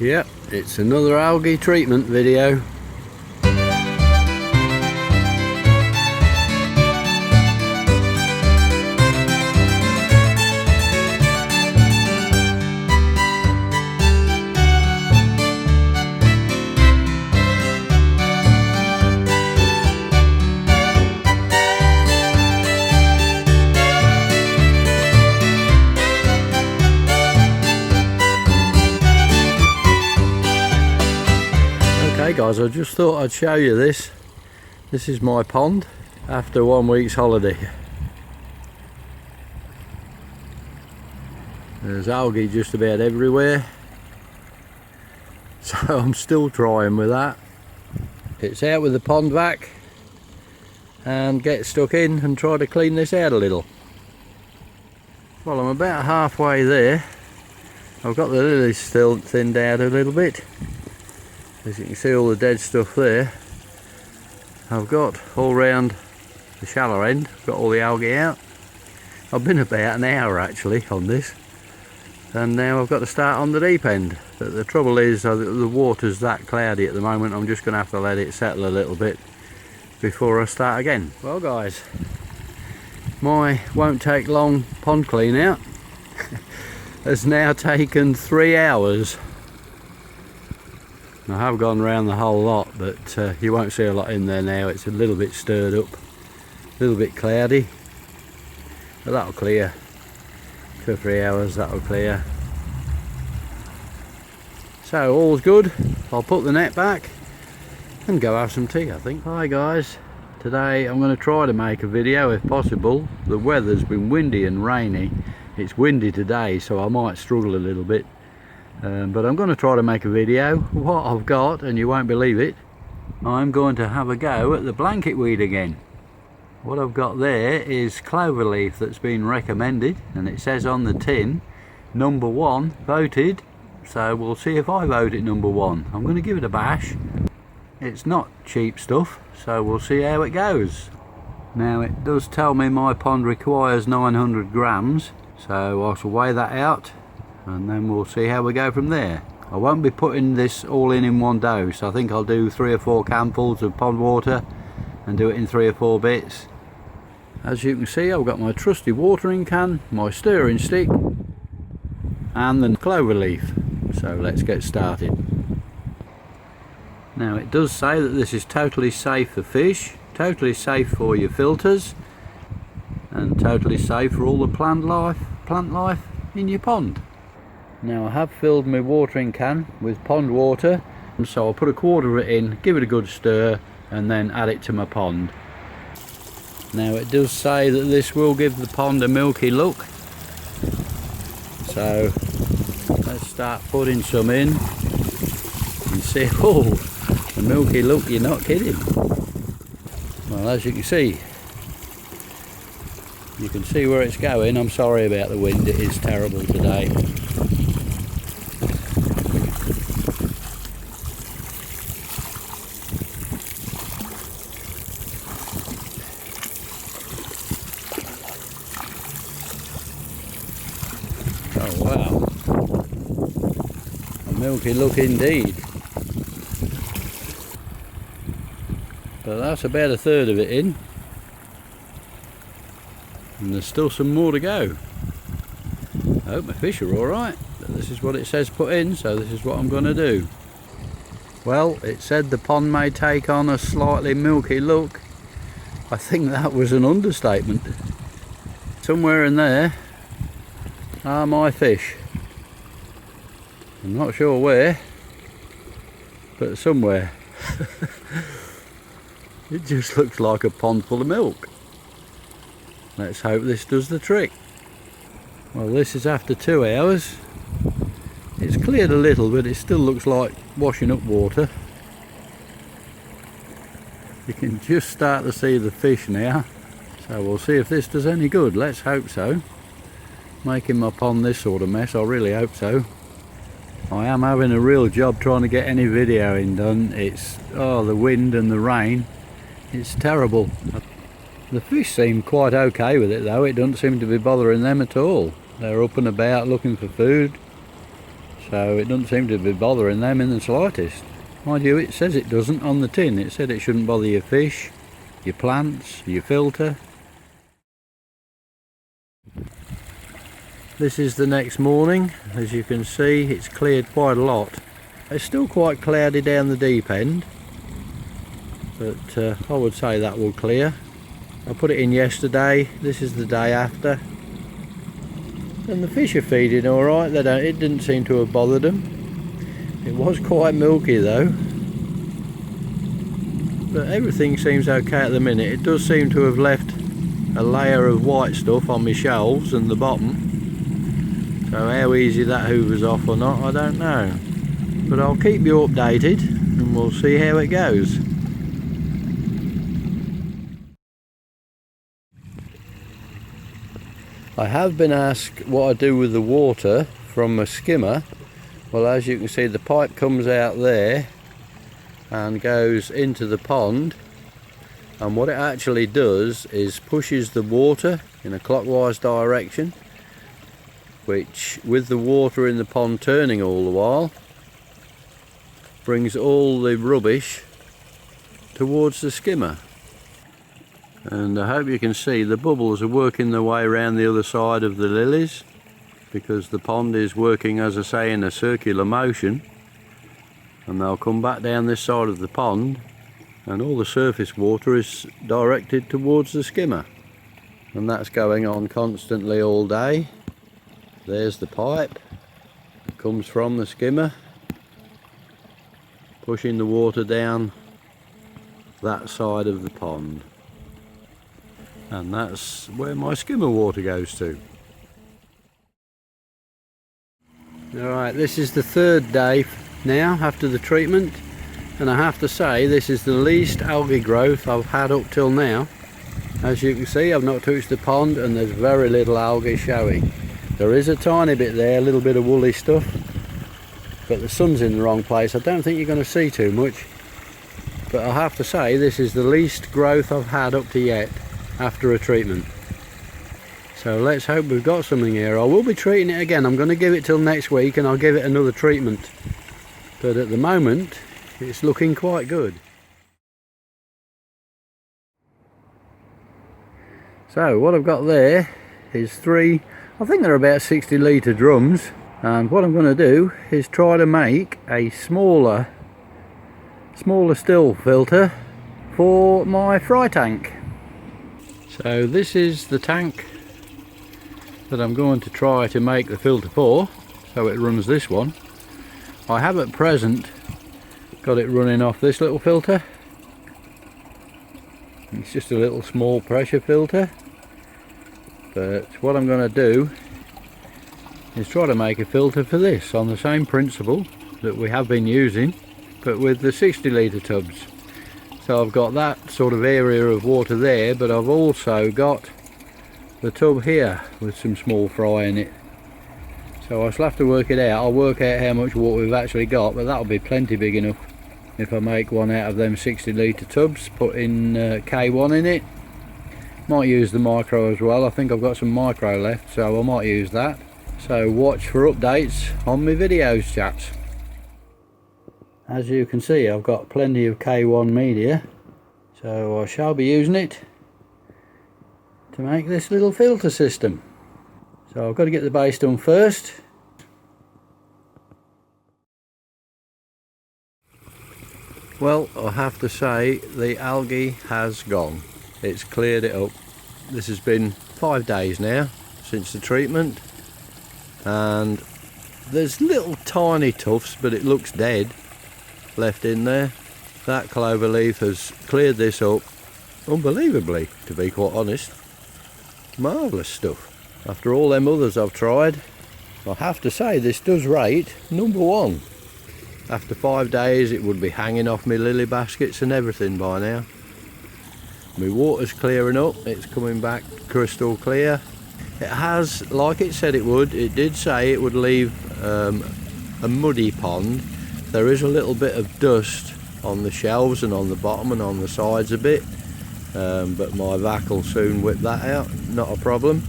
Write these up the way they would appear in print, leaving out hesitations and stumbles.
Yep, it's another algae treatment video. Okay guys, I just thought I'd show you this. This is my pond after 1 week's holiday. There's algae just about everywhere, so I'm still trying with that. It's out with the pond vac and get stuck in and try to clean this out a little. Well, I'm about halfway there. I've got the lilies still thinned out a little bit. As you can see, all the dead stuff there. I've got all round the shallow end, I've got all the algae out. I've been about an hour actually on this, and now I've got to start on the deep end. But the trouble is the water's that cloudy at the moment, I'm just going to have to let it settle a little bit before I start again. Well guys, my won't take long pond clean out has now taken 3 hours. I have gone around the whole lot, but you won't see a lot in there now. It's a little bit stirred up, a little bit cloudy, but that'll clear. 2 or 3 hours, that'll clear. So all's good. I'll put the net back and go have some tea, I think. Hi guys, today I'm going to try to make a video if possible. The weather's been windy and rainy. It's windy today, so I might struggle a little bit. But I'm going to try to make a video. What I've got, and you won't believe it, I'm going to have a go at the blanket weed again. What I've got there is clover leaf that's been recommended, and it says on the tin number 1 voted, so we'll see if I vote it number 1. I'm going to give it a bash. It's not cheap stuff, so we'll see how it goes. Now it does tell me my pond requires 900 grams, so I shall weigh that out and then we'll see how we go from there. I won't be putting this all in one dose. I think I'll do 3 or 4 canfuls of pond water and do it in 3 or 4 bits. As you can see, I've got my trusty watering can, my stirring stick and the clover leaf. So let's get started. Now it does say that this is totally safe for fish, totally safe for your filters, and totally safe for all the plant life in your pond. Now I have filled my watering can with pond water, and so I'll put a quarter of it in, give it a good stir, and then add it to my pond. Now it does say that this will give the pond a milky look, so let's start putting some in and see. Oh, the milky look, you're not kidding. Well, as you can see where it's going. I'm sorry about the wind, it is terrible today. Oh wow, a milky look indeed. But that's about a third of it in, and there's still some more to go. I hope my fish are alright, but this is what it says put in, so this is what I'm going to do. Well, it said the pond may take on a slightly milky look. I think that was an understatement. Somewhere in there are my fish. I'm not sure where, but somewhere. It just looks like a pond full of milk. Let's hope this does the trick. Well, this is after 2 hours. It's cleared a little, but it still looks like washing up water. You can just start to see the fish now, so we'll see if this does any good. Let's hope so. Making my pond this sort of mess, I really hope so. I am having a real job trying to get any videoing done. It's, oh, the wind and the rain, it's terrible. The fish seem quite okay with it though. It doesn't seem to be bothering them at all. They're up and about looking for food, so it doesn't seem to be bothering them in the slightest. Mind you, it says it doesn't on the tin. It said it shouldn't bother your fish, your plants, your filter. This is the next morning. As you can see, it's cleared quite a lot. It's still quite cloudy down the deep end, but I would say that will clear. I put it in yesterday. This is the day after, and the fish are feeding all right. It didn't seem to have bothered them. It was quite milky though, but everything seems okay at the minute. It does seem to have left a layer of white stuff on my shelves and the bottom, so how easy that hoovers off or not, I don't know, but I'll keep you updated and we'll see how it goes. I have been asked what I do with the water from a skimmer. Well, as you can see, the pipe comes out there and goes into the pond, and what it actually does is pushes the water in a clockwise direction, which, with the water in the pond turning all the while, brings all the rubbish towards the skimmer. And I hope you can see the bubbles are working their way around the other side of the lilies, because the pond is working, as I say, in a circular motion, and they'll come back down this side of the pond and all the surface water is directed towards the skimmer, and that's going on constantly all day. There's the pipe, it comes from the skimmer, pushing the water down that side of the pond, and that's where my skimmer water goes to. Alright, this is the third day now after the treatment, and I have to say this is the least algae growth I've had up till now. As you can see, I've not touched the pond and there's very little algae showing. There is a tiny bit there, a little bit of woolly stuff, but the sun's in the wrong place. I don't think you're going to see too much, but I have to say this is the least growth I've had up to yet after a treatment. So let's hope we've got something here. I will be treating it again. I'm going to give it till next week and I'll give it another treatment. But at the moment, it's looking quite good. So what I've got there is three, I think they're about 60 litre drums. And what I'm going to do is try to make a smaller still filter for my fry tank. So this is the tank that I'm going to try to make the filter for, so it runs this one. I have at present got it running off this little filter. It's just a little small pressure filter, but what I'm going to do is try to make a filter for this on the same principle that we have been using, but with the 60 litre tubs. So I've got that sort of area of water there, but I've also got the tub here with some small fry in it. So I shall have to work it out. I'll work out how much water we've actually got, but that'll be plenty big enough if I make one out of them 60 litre tubs, put in K1 in it. Might use the micro as well. I think I've got some micro left, so I might use that. So watch for updates on my videos, chaps. As you can see, I've got plenty of K1 media, so I shall be using it to make this little filter system. So I've got to get the base done first. Well, I have to say the algae has gone. It's cleared it up. This has been 5 days now since the treatment, and there's little tiny tufts, but it looks dead, left in there. That clover leaf has cleared this up unbelievably, to be quite honest. Marvellous stuff. After all them others I've tried, I have to say this does rate #1. After 5 days it would be hanging off my lily baskets and everything by now. My water's clearing up, it's coming back crystal clear. It has, like it said it would, it did say it would leave a muddy pond. There is a little bit of dust on the shelves and on the bottom and on the sides a bit, but my vac will soon whip that out, not a problem.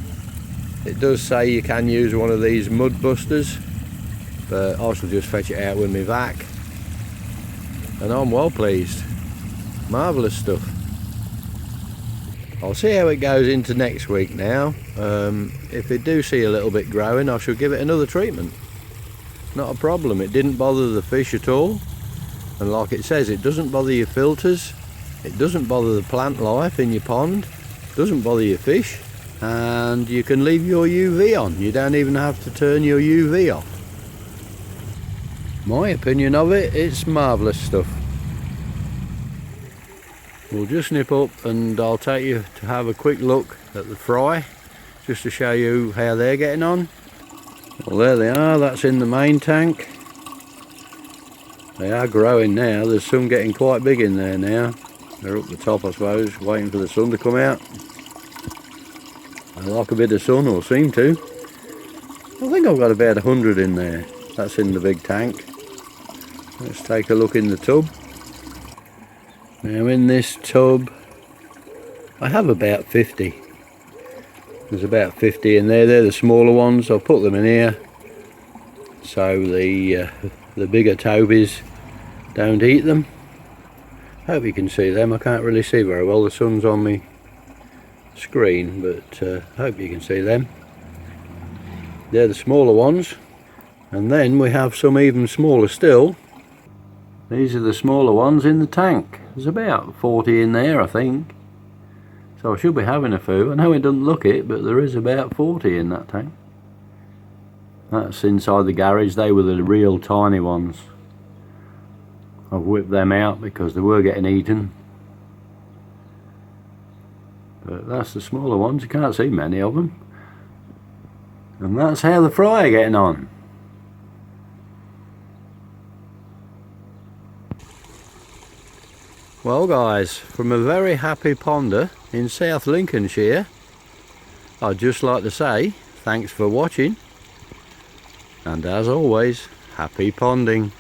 It does say you can use one of these mud busters, but I shall just fetch it out with my vac, and I'm well pleased. Marvellous stuff. I'll see how it goes into next week now. If it do see a little bit growing, I shall give it another treatment. Not a problem. It didn't bother the fish at all, and like it says, it doesn't bother your filters, it doesn't bother the plant life in your pond, doesn't bother your fish, and you can leave your UV on. You don't even have to turn your UV off. My opinion of it, it's marvellous stuff. We'll just nip up and I'll take you to have a quick look at the fry, just to show you how they're getting on. Well, there they are. That's in the main tank. They are growing now. There's some getting quite big in there now. They're up the top, I suppose, waiting for the sun to come out. They like a bit of sun, or seem to. I think I've got about 100 in there. That's in the big tank. Let's take a look in the tub. Now in this tub I have about 50. There's about 50 in there. They're the smaller ones. I'll put them in here so the bigger tobies don't eat them. Hope you can see them. I can't really see very well, the sun's on me screen, but hope you can see them. They're the smaller ones, and then we have some even smaller still. These are the smaller ones in the tank. There's about 40 in there, I think. So I should be having a few. I know it doesn't look it, but there is about 40 in that tank. That's inside the garage. They were the real tiny ones. I've whipped them out because they were getting eaten. But that's the smaller ones. You can't see many of them. And that's how the fry are getting on. Well guys, from a very happy ponder in South Lincolnshire, I'd just like to say thanks for watching, and as always, happy ponding.